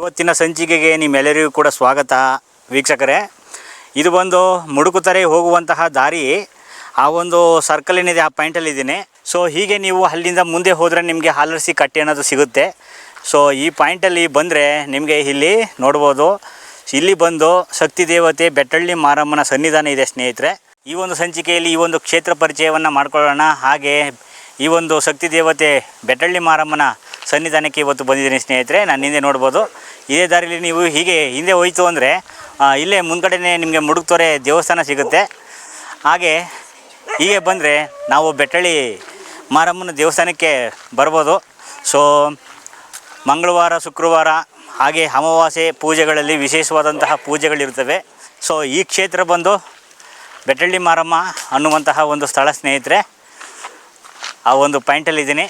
ಇವತ್ತಿನ ಸಂಚಿಕೆಗೆ ನಿಮ್ಮೆಲ್ಲರಿಗೂ ಕೂಡ ಸ್ವಾಗತ ವೀಕ್ಷಕರೇ. ಇದು ಬಂದು ಮುಡುಕುತೊರೆ ಹೋಗುವಂತಹ ದಾರಿ. ಆ ಒಂದು ಸರ್ಕಲ್ ಏನಿದೆ ಆ ಪಾಯಿಂಟಲ್ಲಿದ್ದೀನಿ. ಸೊ ಹೀಗೆ ನೀವು ಅಲ್ಲಿಂದ ಮುಂದೆ ಹೋದರೆ ನಿಮಗೆ ಹಾಲರ್ಸಿ ಕಟ್ಟೆ ಅನ್ನೋದು ಸಿಗುತ್ತೆ. ಸೊ ಈ ಪಾಯಿಂಟಲ್ಲಿ ಬಂದರೆ ನಿಮಗೆ ಇಲ್ಲಿ ನೋಡ್ಬೋದು, ಇಲ್ಲಿ ಬಂದು ಶಕ್ತಿ ದೇವತೆ ಬೆಟ್ಟಳ್ಳಿ ಮಾರಮ್ಮನ ಸನ್ನಿಧಾನ ಇದೆ ಸ್ನೇಹಿತರೆ. ಈ ಒಂದು ಸಂಚಿಕೆಯಲ್ಲಿ ಈ ಒಂದು ಕ್ಷೇತ್ರ ಪರಿಚಯವನ್ನು ಮಾಡ್ಕೊಳ್ಳೋಣ. ಹಾಗೆ ಈ ಒಂದು ಶಕ್ತಿ ದೇವತೆ ಬೆಟ್ಟಳ್ಳಿ ಮಾರಮ್ಮನ ಸನ್ನಿಧಾನಕ್ಕೆ ಇವತ್ತು ಬಂದಿದ್ದೀನಿ ಸ್ನೇಹಿತರೆ. ನಾನು ಹಿಂದೆ ನೋಡ್ಬೋದು, ಇದೇ ದಾರಿಯಲ್ಲಿ ನೀವು ಹೀಗೆ ಹಿಂದೆ ಹೋಯ್ತು ಅಂದರೆ ಇಲ್ಲೇ ಮುಂದ್ಗಡೆನೇ ನಿಮಗೆ ಮುಡುಕುತೊರೆ ದೇವಸ್ಥಾನ ಸಿಗುತ್ತೆ. ಹಾಗೆ ಹೀಗೆ ಬಂದರೆ ನಾವು ಬೆಟ್ಟಳ್ಳಿ ಮಾರಮ್ಮನ ದೇವಸ್ಥಾನಕ್ಕೆ ಬರ್ಬೋದು. ಸೊ ಮಂಗಳವಾರ, ಶುಕ್ರವಾರ ಹಾಗೆ ಅಮಾವಾಸ್ಯೆ ಪೂಜೆಗಳಲ್ಲಿ ವಿಶೇಷವಾದಂತಹ ಪೂಜೆಗಳಿರ್ತವೆ. ಸೊ ಈ ಕ್ಷೇತ್ರ ಬಂದು ಬೆಟ್ಟಳ್ಳಿ ಮಾರಮ್ಮ ಅನ್ನುವಂತಹ ಒಂದು ಸ್ಥಳ ಸ್ನೇಹಿತರೆ. ಆ ಒಂದು ಪಾಯಿಂಟಲ್ಲಿದ್ದೀನಿ.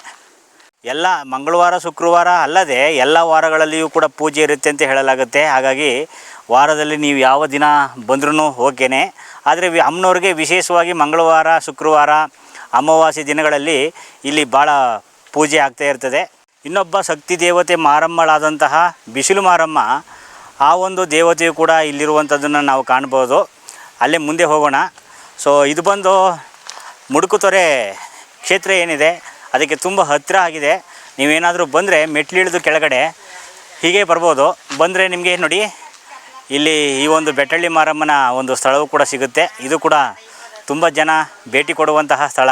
ಎಲ್ಲ ಮಂಗಳವಾರ, ಶುಕ್ರವಾರ ಅಲ್ಲದೆ ಎಲ್ಲ ವಾರಗಳಲ್ಲಿಯೂ ಕೂಡ ಪೂಜೆ ಇರುತ್ತೆ ಅಂತ ಹೇಳಲಾಗುತ್ತೆ. ಹಾಗಾಗಿ ವಾರದಲ್ಲಿ ನೀವು ಯಾವ ದಿನ ಬಂದ್ರೂ ಓಕೆನೇ. ಆದರೆ ಅಮ್ಮನವ್ರಿಗೆ ವಿಶೇಷವಾಗಿ ಮಂಗಳವಾರ, ಶುಕ್ರವಾರ, ಅಮಾವಾಸ್ಯೆ ದಿನಗಳಲ್ಲಿ ಇಲ್ಲಿ ಭಾಳ ಪೂಜೆ ಆಗ್ತಾ ಇರ್ತದೆ. ಇನ್ನೊಬ್ಬ ಶಕ್ತಿ ದೇವತೆ ಮಾರಮ್ಮಳಾದಂತಹ ಬಿಸಿಲು ಮಾರಮ್ಮ, ಆ ಒಂದು ದೇವತೆಯು ಕೂಡ ಇಲ್ಲಿರುವಂಥದ್ದನ್ನು ನಾವು ಕಾಣ್ಬೋದು. ಅಲ್ಲೇ ಮುಂದೆ ಹೋಗೋಣ. ಸೊ ಇದು ಬಂದು ಮುಡುಕುತೊರೆ ಕ್ಷೇತ್ರ ಏನಿದೆ ಅದಕ್ಕೆ ತುಂಬ ಹತ್ತಿರ ಆಗಿದೆ. ನೀವೇನಾದರೂ ಬಂದರೆ ಮೆಟ್ಲಿಳಿದು ಕೆಳಗಡೆ ಹೀಗೆ ಬರ್ಬೋದು. ಬಂದರೆ ನಿಮಗೆ ನೋಡಿ ಇಲ್ಲಿ ಈ ಒಂದು ಬೆಟ್ಟಳ್ಳಿ ಮಾರಮ್ಮನ ಒಂದು ಸ್ಥಳವೂ ಕೂಡ ಸಿಗುತ್ತೆ. ಇದು ಕೂಡ ತುಂಬ ಜನ ಭೇಟಿ ಕೊಡುವಂತಹ ಸ್ಥಳ.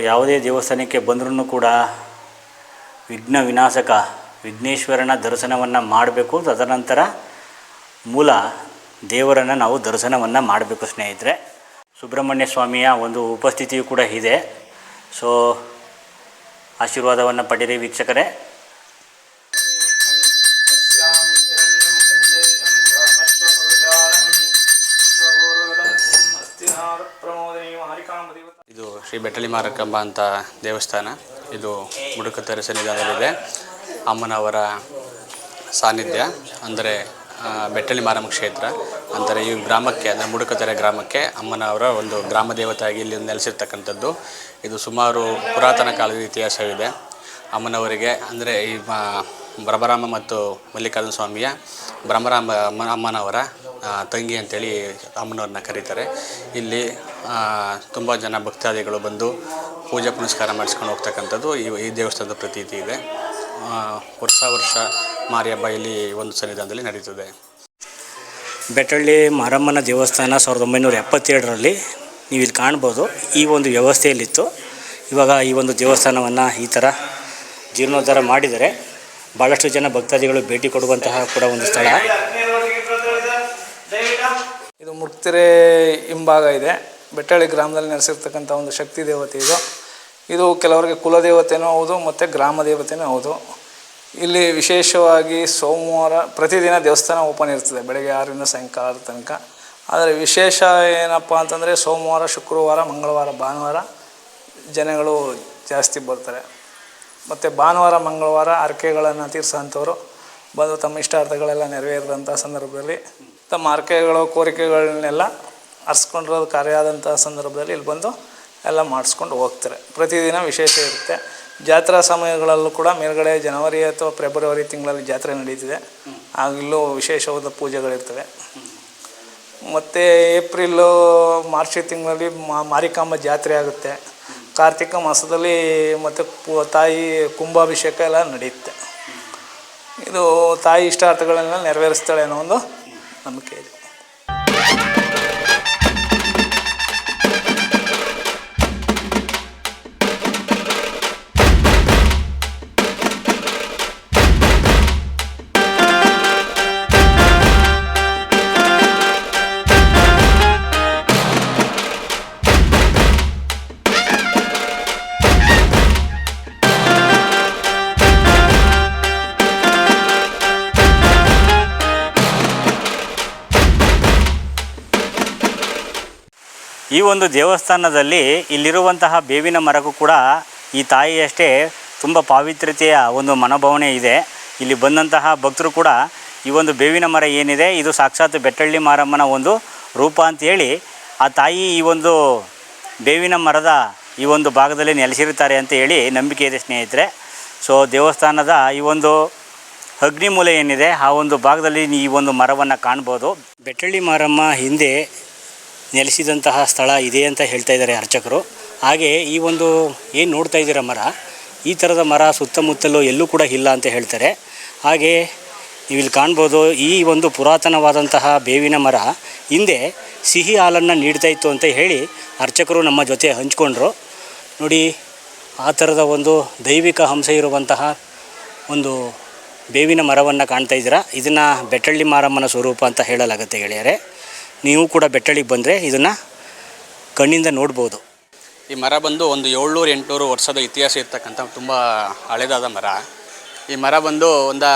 ಯಾವುದೇ ದೇವಸ್ಥಾನಕ್ಕೆ ಬಂದ್ರೂ ಕೂಡ ವಿಘ್ನ ವಿನಾಶಕ ವಿಘ್ನೇಶ್ವರನ ದರ್ಶನವನ್ನು ಮಾಡಬೇಕು. ತದನಂತರ ಮೂಲ ದೇವರನ್ನು ನಾವು ದರ್ಶನವನ್ನು ಮಾಡಬೇಕು ಸ್ನೇಹಿತರೆ. ಸುಬ್ರಹ್ಮಣ್ಯ ಸ್ವಾಮಿಯ ಒಂದು ಉಪಸ್ಥಿತಿಯು ಕೂಡ ಇದೆ. ಸೊ ಆಶೀರ್ವಾದವನ್ನು ಪಡೆಯಿರಿ ವೀಕ್ಷಕರೇ. ಇದು ಶ್ರೀ ಬೆಟ್ಟಳ್ಳಿ ಮಾರಕ್ಕಮ್ಮ ಅಂತ ದೇವಸ್ಥಾನ. ಇದು ಮುಡುಕುತೊರೆ ಸನ್ನಿಧಾನದಲ್ಲಿದೆ. ಅಮ್ಮನವರ ಸಾನ್ನಿಧ್ಯ ಅಂದರೆ ಬೆಟ್ಟಳ್ಳಿ ಮಾರಮ್ಮ ಕ್ಷೇತ್ರ ಅಂದರೆ ಈ ಗ್ರಾಮಕ್ಕೆ, ಅಂದರೆ ಮುಡುಕುತೊರೆ ಗ್ರಾಮಕ್ಕೆ ಅಮ್ಮನವರ ಒಂದು ಗ್ರಾಮ ದೇವತೆಯಾಗಿ ಇಲ್ಲಿ ನೆಲೆಸಿರ್ತಕ್ಕಂಥದ್ದು. ಇದು ಸುಮಾರು ಪುರಾತನ ಕಾಲದ ಇತಿಹಾಸವಿದೆ. ಅಮ್ಮನವರಿಗೆ ಅಂದರೆ ಈ ಬ್ರಹ್ಮರಾಮ ಮತ್ತು ಮಲ್ಲಿಕಾರ್ಜುನ ಸ್ವಾಮಿಯ ಬ್ರಹ್ಮರಾಮ ಅಮ್ಮನವರ ತಂಗಿ ಅಂತೇಳಿ ಅಮ್ಮನವ್ರನ್ನ ಕರೀತಾರೆ. ಇಲ್ಲಿ ತುಂಬ ಜನ ಭಕ್ತಾದಿಗಳು ಬಂದು ಪೂಜೆ ಪುನಸ್ಕಾರ ಮಾಡಿಸ್ಕೊಂಡು ಹೋಗ್ತಕ್ಕಂಥದ್ದು ಈ ದೇವಸ್ಥಾನದ ಪ್ರತೀತಿ ಇದೆ. ವರ್ಷ ಮಾರಿ ಹಬ್ಬ ಇಲ್ಲಿ ಒಂದು ಸನ್ನಿಧಾನದಲ್ಲಿ ನಡೀತದೆ. ಬೆಟ್ಟಳ್ಳಿ ಮಾರಮ್ಮನ ದೇವಸ್ಥಾನ 1977ರಲ್ಲಿ ನೀವು ಇಲ್ಲಿ ಕಾಣ್ಬೋದು ಈ ಒಂದು ವ್ಯವಸ್ಥೆಯಲ್ಲಿತ್ತು. ಇವಾಗ ಈ ಒಂದು ದೇವಸ್ಥಾನವನ್ನು ಈ ಥರ ಜೀರ್ಣೋದ್ಧಾರ ಮಾಡಿದರೆ ಭಾಳಷ್ಟು ಜನ ಭಕ್ತಾದಿಗಳು ಭೇಟಿ ಕೊಡುವಂತಹ ಕೂಡ ಒಂದು ಸ್ಥಳ. ಇದು ಮುಡುಕುತೊರೆ ಹಿಂಭಾಗ ಇದೆ. ಬೆಟ್ಟಳ್ಳಿ ಗ್ರಾಮದಲ್ಲಿ ನೆಲೆಸಿರ್ತಕ್ಕಂಥ ಒಂದು ಶಕ್ತಿ ದೇವತೆ ಇದು. ಇದು ಕೆಲವರಿಗೆ ಕುಲದೇವತೆಯೂ ಹೌದು ಮತ್ತು ಗ್ರಾಮ ದೇವತೆಯೂ ಹೌದು. ಇಲ್ಲಿ ವಿಶೇಷವಾಗಿ ಸೋಮವಾರ ಪ್ರತಿದಿನ ದೇವಸ್ಥಾನ ಓಪನ್ ಇರ್ತದೆ ಬೆಳಗ್ಗೆ 6ರಿಂದ ಸಾಯಂಕಾಲ 6 ತನಕ. ಆದರೆ ವಿಶೇಷ ಏನಪ್ಪ ಅಂತಂದರೆ ಸೋಮವಾರ, ಶುಕ್ರವಾರ, ಮಂಗಳವಾರ, ಭಾನುವಾರ ಜನಗಳು ಜಾಸ್ತಿ ಬರ್ತಾರೆ. ಮತ್ತು ಭಾನುವಾರ, ಮಂಗಳವಾರ ಹರಕೆಗಳನ್ನು ತೀರಿಸೋಂಥವ್ರು ಬಂದು ತಮ್ಮ ಇಷ್ಟಾರ್ಥಗಳೆಲ್ಲ ನೆರವೇರಿದಂಥ ಸಂದರ್ಭದಲ್ಲಿ ತಮ್ಮ ಹರಕೆಗಳು ಕೋರಿಕೆಗಳನ್ನೆಲ್ಲ ಹರಿಸ್ಕೊಂಡಿರೋದು ಕಾರ್ಯ ಆದಂಥ ಸಂದರ್ಭದಲ್ಲಿ ಇಲ್ಲಿ ಬಂದು ಎಲ್ಲ ಮಾಡಿಸ್ಕೊಂಡು ಹೋಗ್ತಾರೆ. ಪ್ರತಿದಿನ ವಿಶೇಷ ಇರುತ್ತೆ. ಜಾತ್ರಾ ಸಮಯಗಳಲ್ಲೂ ಕೂಡ ಮೇಲ್ಗಡೆ ಜನವರಿ ಅಥವಾ ಫೆಬ್ರವರಿ ತಿಂಗಳಲ್ಲಿ ಜಾತ್ರೆ ನಡೀತಿದೆ. ಆಗಲೂ ವಿಶೇಷವಾದ ಪೂಜೆಗಳಿರ್ತವೆ. ಮತ್ತು ಏಪ್ರಿಲು ಮಾರ್ಚ್ ತಿಂಗಳಲ್ಲಿ ಮಾರಿಕಾಂಬ ಜಾತ್ರೆ ಆಗುತ್ತೆ. ಕಾರ್ತಿಕ ಮಾಸದಲ್ಲಿ ಮತ್ತು ತಾಯಿ ಕುಂಭಾಭಿಷೇಕ ಎಲ್ಲ ನಡೆಯುತ್ತೆ. ಇದು ತಾಯಿ ಇಷ್ಟಾರ್ಥಗಳನ್ನೆಲ್ಲ ನೆರವೇರಿಸ್ತಾಳೆ ಅನ್ನೋ ಒಂದು ನಂಬಿಕೆ ಇದೆ. ಈ ಒಂದು ದೇವಸ್ಥಾನದಲ್ಲಿ ಇಲ್ಲಿರುವಂತಹ ಬೇವಿನ ಮರಕ್ಕೂ ಕೂಡ ಈ ತಾಯಿಯಷ್ಟೇ ತುಂಬ ಪಾವಿತ್ರ್ಯತೆಯ ಒಂದು ಮನೋಭಾವನೆ ಇದೆ. ಇಲ್ಲಿ ಬಂದಂತಹ ಭಕ್ತರು ಕೂಡ ಈ ಒಂದು ಬೇವಿನ ಮರ ಏನಿದೆ ಇದು ಸಾಕ್ಷಾತ್ ಬೆಟ್ಟಳ್ಳಿ ಮಾರಮ್ಮನ ಒಂದು ರೂಪ ಅಂತೇಳಿ ಆ ತಾಯಿ ಈ ಒಂದು ಬೇವಿನ ಮರದ ಈ ಒಂದು ಭಾಗದಲ್ಲಿ ನೆಲೆಸಿರುತ್ತಾರೆ ಅಂತ ಹೇಳಿ ನಂಬಿಕೆ ಇದೆ ಸ್ನೇಹಿತರೆ. ಸೊ ದೇವಸ್ಥಾನದ ಈ ಒಂದು ಅಗ್ನಿಮೂಲೆ ಏನಿದೆ ಆ ಒಂದು ಭಾಗದಲ್ಲಿ ಈ ಒಂದು ಮರವನ್ನು ಕಾಣ್ಬೋದು. ಬೆಟ್ಟಳ್ಳಿ ಮಾರಮ್ಮ ಹಿಂದೆ ನೆಲೆಸಿದಂತಹ ಸ್ಥಳ ಇದೆ ಅಂತ ಹೇಳ್ತಾ ಇದ್ದಾರೆ ಅರ್ಚಕರು. ಹಾಗೆ ಈ ಒಂದು ಏನು ನೋಡ್ತಾ ಇದ್ದೀರ ಮರ, ಈ ಥರದ ಮರ ಸುತ್ತಮುತ್ತಲೂ ಎಲ್ಲೂ ಕೂಡ ಇಲ್ಲ ಅಂತ ಹೇಳ್ತಾರೆ. ಹಾಗೆ ನೀವಿಲ್ಲಿ ಕಾಣ್ಬೋದು ಈ ಒಂದು ಪುರಾತನವಾದಂತಹ ಬೇವಿನ ಮರ ಹಿಂದೆ ಸಿಹಿ ಹಾಲನ್ನು ನೀಡ್ತಾ ಇತ್ತು ಅಂತ ಹೇಳಿ ಅರ್ಚಕರು ನಮ್ಮ ಜೊತೆ ಹಂಚ್ಕೊಂಡ್ರು. ನೋಡಿ ಆ ಥರದ ಒಂದು ದೈವಿಕ ಅಂಶ ಇರುವಂತಹ ಒಂದು ಬೇವಿನ ಮರವನ್ನು ಕಾಣ್ತಾ ಇದ್ದೀರಾ. ಇದನ್ನು ಬೆಟ್ಟಳ್ಳಿ ಮಾರಮ್ಮನ ಸ್ವರೂಪ ಅಂತ ಹೇಳಲಾಗುತ್ತೆ ಗೆಳೆಯರೆ. ನೀವು ಕೂಡ ಬೆಟ್ಟಳ್ಳಿಗೆ ಬಂದರೆ ಇದನ್ನು ಕಣ್ಣಿಂದ ನೋಡ್ಬೋದು. ಈ ಮರ ಬಂದು ಒಂದು 700-800 ವರ್ಷದ ಇತಿಹಾಸ ಇರ್ತಕ್ಕಂಥ ತುಂಬ ಹಳೆದಾದ ಮರ. ಈ ಮರ ಬಂದು ಒಂದು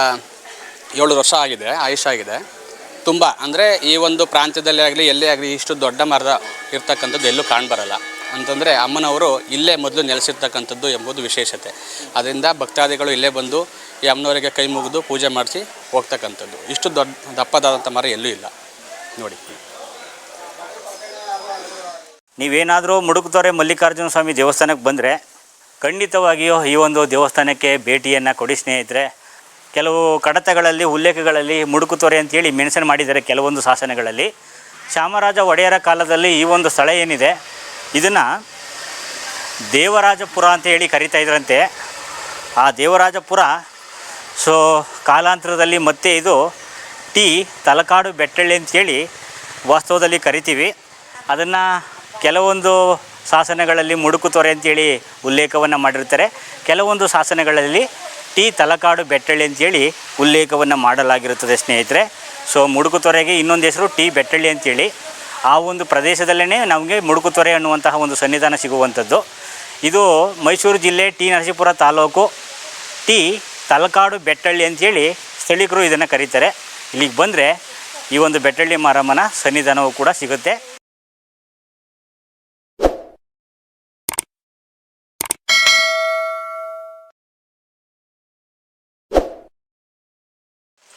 7 ವರ್ಷ ಆಗಿದೆ, ಆಯುಷ್ಯಾಗಿದೆ. ತುಂಬ ಅಂದರೆ ಈ ಒಂದು ಪ್ರಾಂತ್ಯದಲ್ಲೇ ಆಗಲಿ ಎಲ್ಲೇ ಆಗಲಿ ಇಷ್ಟು ದೊಡ್ಡ ಮರ ಇರ್ತಕ್ಕಂಥದ್ದು ಎಲ್ಲೂ ಕಾಣಬರಲ್ಲ. ಅಂತಂದರೆ ಅಮ್ಮನವರು ಇಲ್ಲೇ ಮೊದಲು ನೆಲೆಸಿರ್ತಕ್ಕಂಥದ್ದು ಎಂಬುದು ವಿಶೇಷತೆ. ಅದರಿಂದ ಭಕ್ತಾದಿಗಳು ಇಲ್ಲೇ ಬಂದು ಈ ಅಮ್ಮನವರಿಗೆ ಕೈ ಮುಗಿದು ಪೂಜೆ ಮಾಡಿಸಿ ಹೋಗ್ತಕ್ಕಂಥದ್ದು. ಇಷ್ಟು ದಪ್ಪದಾದಂಥ ಮರ ಎಲ್ಲೂ ಇಲ್ಲ ನೋಡಿ. ನೀವೇನಾದರೂ ಮುಡುಕುತೊರೆ ಮಲ್ಲಿಕಾರ್ಜುನ ಸ್ವಾಮಿ ದೇವಸ್ಥಾನಕ್ಕೆ ಬಂದರೆ ಖಂಡಿತವಾಗಿಯೂ ಈ ಒಂದು ದೇವಸ್ಥಾನಕ್ಕೆ ಭೇಟಿಯನ್ನು ಕೊಡಿ ಸ್ನೇಹಿತರೆ. ಕೆಲವು ಕಡತಗಳಲ್ಲಿ ಉಲ್ಲೇಖಗಳಲ್ಲಿ ಮುಡುಕುತೊರೆ ಅಂತೇಳಿ ಮೆನ್ಷನ್ ಮಾಡಿದ್ದಾರೆ ಕೆಲವೊಂದು ಶಾಸನಗಳಲ್ಲಿ. ಚಾಮರಾಜ ಒಡೆಯರ ಕಾಲದಲ್ಲಿ ಈ ಒಂದು ಸ್ಥಳ ಏನಿದೆ ಇದನ್ನು ದೇವರಾಜಪುರ ಅಂತ ಹೇಳಿ ಕರಿತಾ ಇದ್ರಂತೆ. ಆ ದೇವರಾಜಪುರ ಸೊ ಕಾಲಾಂತರದಲ್ಲಿ ಮತ್ತೆ ಇದು ತಲಕಾಡು ಬೆಟ್ಟಳ್ಳಿ ಅಂತೇಳಿ ವಾಸ್ತವದಲ್ಲಿ ಕರಿತೀವಿ. ಅದನ್ನು ಕೆಲವೊಂದು ಶಾಸನಗಳಲ್ಲಿ ಮುಡುಕುತೊರೆ ಅಂತೇಳಿ ಉಲ್ಲೇಖವನ್ನು ಮಾಡಿರ್ತಾರೆ. ಕೆಲವೊಂದು ಶಾಸನಗಳಲ್ಲಿ ತಲಕಾಡು ಬೆಟ್ಟಳ್ಳಿ ಅಂತೇಳಿ ಉಲ್ಲೇಖವನ್ನು ಮಾಡಲಾಗಿರುತ್ತದೆ ಸ್ನೇಹಿತರೆ. ಸೊ ಮುಡುಕುತೊರೆಗೆ ಇನ್ನೊಂದು ಹೆಸರು ಬೆಟ್ಟಳ್ಳಿ ಅಂತೇಳಿ. ಆ ಒಂದು ಪ್ರದೇಶದಲ್ಲೇ ನಮಗೆ ಮುಡುಕುತೊರೆ ಅನ್ನುವಂತಹ ಒಂದು ಸನ್ನಿಧಾನ ಸಿಗುವಂಥದ್ದು. ಇದು ಮೈಸೂರು ಜಿಲ್ಲೆ ನರಸೀಪುರ ತಾಲೂಕು ತಲಕಾಡು ಬೆಟ್ಟಳ್ಳಿ ಅಂತೇಳಿ ಸ್ಥಳೀಕರು ಇದನ್ನು ಕರೀತಾರೆ. ಇಲ್ಲಿಗೆ ಬಂದರೆ ಈ ಒಂದು ಬೆಟ್ಟಳ್ಳಿ ಮಾರಮ್ಮನ ಸನ್ನಿಧಾನವೂ ಕೂಡ ಸಿಗುತ್ತೆ.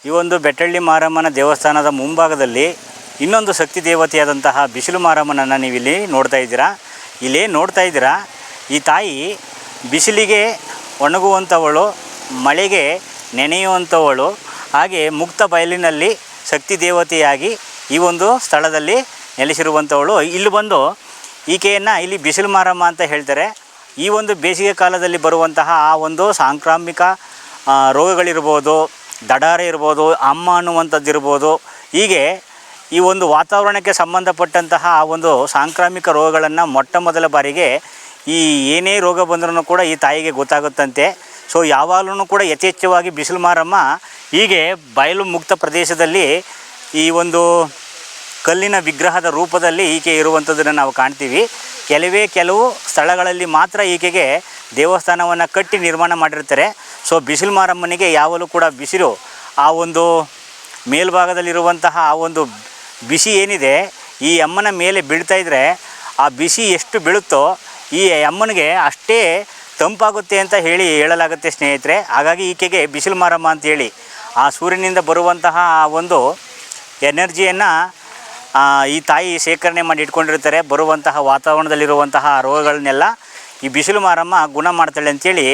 ಈ ಒಂದು ಬೆಟ್ಟಳ್ಳಿ ಮಾರಮ್ಮನ ದೇವಸ್ಥಾನದ ಮುಂಭಾಗದಲ್ಲಿ ಇನ್ನೊಂದು ಶಕ್ತಿ ದೇವತೆಯಾದಂತಹ ಬಿಸಿಲು ಮಾರಮ್ಮನನ್ನು ನೀವಿಲ್ಲಿ ನೋಡ್ತಾ ಇದ್ದೀರಾ. ಇಲ್ಲೇ ನೋಡ್ತಾ ಇದ್ದೀರಾ ಈ ತಾಯಿ ಬಿಸಿಲಿಗೆ ಒಣಗುವಂಥವಳು, ಮಳೆಗೆ ನೆನೆಯುವಂಥವಳು, ಹಾಗೆ ಮುಕ್ತ ಬಯಲಿನಲ್ಲಿ ಶಕ್ತಿ ದೇವತೆಯಾಗಿ ಈ ಒಂದು ಸ್ಥಳದಲ್ಲಿ ನೆಲೆಸಿರುವಂಥವಳು. ಇಲ್ಲಿ ಬಂದು ಈಕೆಯನ್ನು ಇಲ್ಲಿ ಬಿಸಿಲು ಮಾರಮ್ಮ ಅಂತ ಹೇಳ್ತಾರೆ. ಈ ಒಂದು ಬೇಸಿಗೆ ಕಾಲದಲ್ಲಿ ಬರುವಂತಹ ಆ ಒಂದು ಸಾಂಕ್ರಾಮಿಕ ರೋಗಗಳಿರ್ಬೋದು, ದಡಾರ ಇರ್ಬೋದು, ಅಮ್ಮ ಅನ್ನುವಂಥದ್ದು ಇರ್ಬೋದು, ಹೀಗೆ ಈ ಒಂದು ವಾತಾವರಣಕ್ಕೆ ಸಂಬಂಧಪಟ್ಟಂತಹ ಆ ಒಂದು ಸಾಂಕ್ರಾಮಿಕ ರೋಗಗಳನ್ನು ಮೊಟ್ಟ ಮೊದಲ ಬಾರಿಗೆ ಈ ಏನೇ ರೋಗ ಬಂದ್ರೂ ಕೂಡ ಈ ತಾಯಿಗೆ ಗೊತ್ತಾಗುತ್ತಂತೆ. ಸೊ ಯಾವಾಗಲೂ ಕೂಡ ಯಥೇಚ್ಛವಾಗಿ ಬಿಸಿಲು ಮಾರಮ್ಮ ಹೀಗೆ ಬಯಲು ಮುಕ್ತ ಪ್ರದೇಶದಲ್ಲಿ ಈ ಒಂದು ಕಲ್ಲಿನ ವಿಗ್ರಹದ ರೂಪದಲ್ಲಿ ಈಕೆ ಇರುವಂಥದ್ದನ್ನು ನಾವು ಕಾಣ್ತೀವಿ. ಕೆಲವು ಸ್ಥಳಗಳಲ್ಲಿ ಮಾತ್ರ ಈಕೆಗೆ ದೇವಸ್ಥಾನವನ್ನು ಕಟ್ಟಿ ನಿರ್ಮಾಣ ಮಾಡಿರ್ತಾರೆ. ಸೊ ಬಿಸಿಲು ಮಾರಮ್ಮನಿಗೆ ಯಾವಾಗಲೂ ಕೂಡ ಬಿಸಿಲು ಆ ಒಂದು ಮೇಲ್ಭಾಗದಲ್ಲಿರುವಂತಹ ಆ ಒಂದು ಬಿಸಿ ಏನಿದೆ ಈ ಅಮ್ಮನ ಮೇಲೆ ಬೀಳ್ತಾ ಇದ್ದರೆ ಆ ಬಿಸಿ ಎಷ್ಟು ಬೀಳುತ್ತೋ ಈ ಅಮ್ಮನಿಗೆ ಅಷ್ಟೇ ತಂಪಾಗುತ್ತೆ ಅಂತ ಹೇಳಲಾಗುತ್ತೆ ಸ್ನೇಹಿತರೆ. ಹಾಗಾಗಿ ಈಕೆಗೆ ಬಿಸಿಲು ಮಾರಮ್ಮ ಅಂತೇಳಿ ಆ ಸೂರ್ಯನಿಂದ ಬರುವಂತಹ ಆ ಒಂದು ಎನರ್ಜಿಯನ್ನು ಈ ತಾಯಿ ಶೇಖರಣೆ ಮಾಡಿ ಇಟ್ಕೊಂಡಿರ್ತಾರೆ. ಬರುವಂತಹ ವಾತಾವರಣದಲ್ಲಿರುವಂತಹ ರೋಗಗಳನ್ನೆಲ್ಲ ಈ ಬಿಸಿಲು ಮಾರಮ್ಮ ಗುಣ ಮಾಡ್ತಾಳೆ ಅಂತೇಳಿ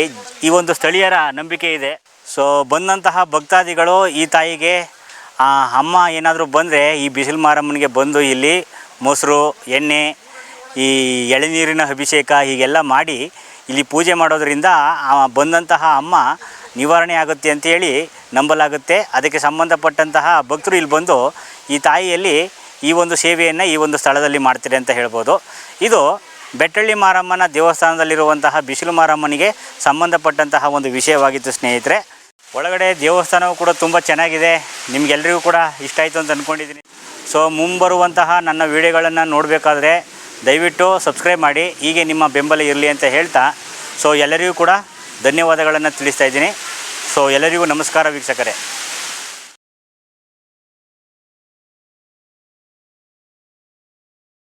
ಈ ಒಂದು ಸ್ಥಳೀಯರ ನಂಬಿಕೆ ಇದೆ. ಸೊ ಬಂದಂತಹ ಭಕ್ತಾದಿಗಳು ಈ ತಾಯಿಗೆ ಅಮ್ಮ ಏನಾದರೂ ಬಂದರೆ ಈ ಬಿಸಿಲು ಮಾರಮ್ಮನಿಗೆ ಬಂದು ಇಲ್ಲಿ ಮೊಸರು, ಎಣ್ಣೆ, ಈ ಎಳೆನೀರಿನ ಅಭಿಷೇಕ ಹೀಗೆಲ್ಲ ಮಾಡಿ ಇಲ್ಲಿ ಪೂಜೆ ಮಾಡೋದರಿಂದ ಬಂದಂತಹ ಅಮ್ಮ ನಿವಾರಣೆ ಆಗುತ್ತೆ ಅಂತೇಳಿ ನಂಬಲಾಗುತ್ತೆ. ಅದಕ್ಕೆ ಸಂಬಂಧಪಟ್ಟಂತಹ ಭಕ್ತರು ಇಲ್ಲಿ ಬಂದು ಈ ತಾಯಿಯಲ್ಲಿ ಈ ಒಂದು ಸೇವೆಯನ್ನು ಈ ಒಂದು ಸ್ಥಳದಲ್ಲಿ ಮಾಡ್ತಾರೆ ಅಂತ ಹೇಳ್ಬೋದು. ಇದು ಬೆಟ್ಟಳ್ಳಿ ಮಾರಮ್ಮನ ದೇವಸ್ಥಾನದಲ್ಲಿರುವಂತಹ ಬಿಸಿಲು ಮಾರಮ್ಮನಿಗೆ ಸಂಬಂಧಪಟ್ಟಂತಹ ಒಂದು ವಿಷಯವಾಗಿತ್ತು ಸ್ನೇಹಿತರೆ. ಒಳಗಡೆ ದೇವಸ್ಥಾನವೂ ಕೂಡ ತುಂಬ ಚೆನ್ನಾಗಿದೆ. ನಿಮಗೆಲ್ಲರಿಗೂ ಕೂಡ ಇಷ್ಟ ಆಯಿತು ಅಂತ ಅಂದ್ಕೊಂಡಿದ್ದೀನಿ. ಸೊ ಮುಂಬರುವಂತಹ ನನ್ನ ವೀಡಿಯೋಗಳನ್ನು ನೋಡಬೇಕಾದ್ರೆ ದಯವಿಟ್ಟು ಸಬ್ಸ್ಕ್ರೈಬ್ ಮಾಡಿ. ಹೀಗೆ ನಿಮ್ಮ ಬೆಂಬಲ ಇರಲಿ ಅಂತ ಹೇಳ್ತಾ ಸೊ ಎಲ್ಲರಿಗೂ ಕೂಡ ಧನ್ಯವಾದಗಳನ್ನು ತಿಳಿಸ್ತಾ ಇದ್ದೀನಿ. ಸೊ ಎಲ್ಲರಿಗೂ ನಮಸ್ಕಾರ ವೀಕ್ಷಕರೇ.